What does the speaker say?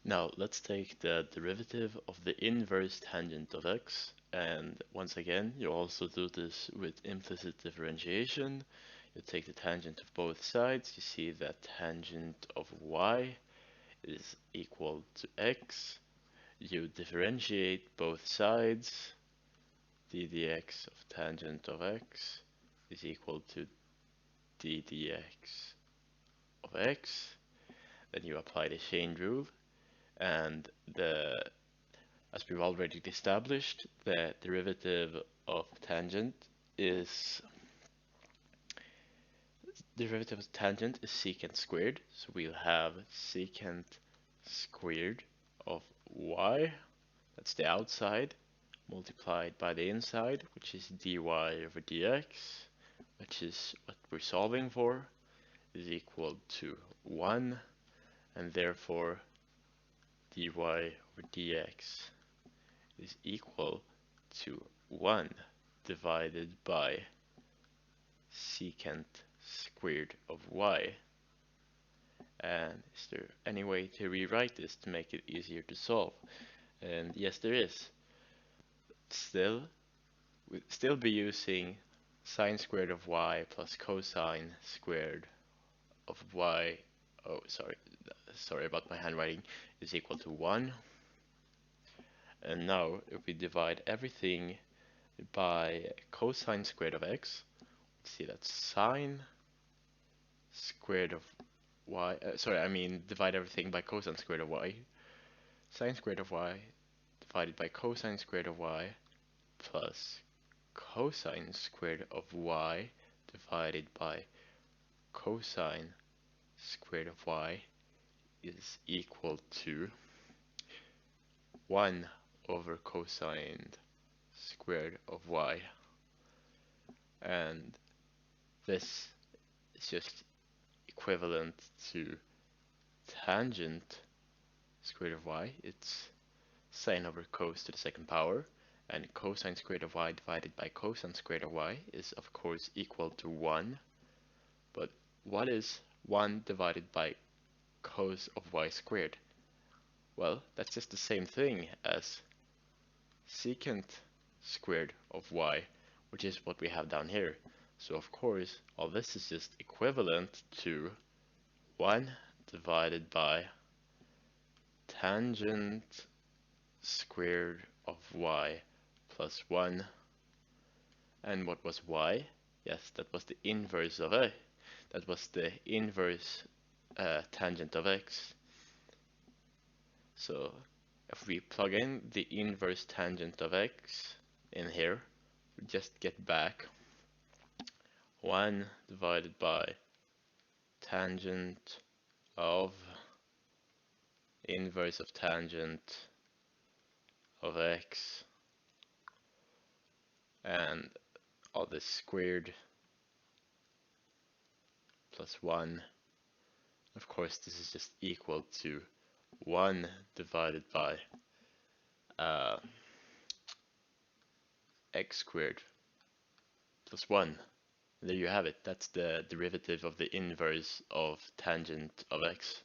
Now let's take the derivative of the inverse tangent of x, and once again you also do this with implicit differentiation. You take the tangent of both sides, you see that tangent of y is equal to x. You differentiate both sides, d dx of tangent of x is equal to d dx of x. Then you apply the chain rule, and as we've already established, the derivative of tangent is secant squared. So we'll have secant squared of y, that's the outside, multiplied by the inside, which is dy over dx, which is what we're solving for, is equal to 1, and therefore dy over dx is equal to 1 divided by secant squared of y. And is there any way to rewrite this to make it easier to solve? And yes, there is. We'd still be using sine squared of y plus cosine squared of y. Oh, sorry about my handwriting, is equal to 1. And now if we divide everything by cosine squared of x, see that's sine squared of y, divide everything by cosine squared of y, sine squared of y divided by cosine squared of y plus cosine squared of y divided by cosine squared of y is equal to 1 over cosine squared of y. And this is just equivalent to tangent squared of y. It's sine over cos to the second power, and cosine squared of y divided by cosine squared of y is of course equal to 1. But what is 1 divided by cos of y squared? Well, that's just the same thing as secant squared of y, which is what we have down here. So of course, all this is just equivalent to 1 divided by tangent squared of y plus 1. And what was y? Yes, that was the inverse of a. That was the inverse tangent of x. So if we plug in the inverse tangent of x in here, we just get back 1 divided by tangent of inverse of tangent of x, and all this squared plus 1. Of course, this is just equal to 1 divided by x squared plus 1. There you have it. That's the derivative of the inverse of tangent of x.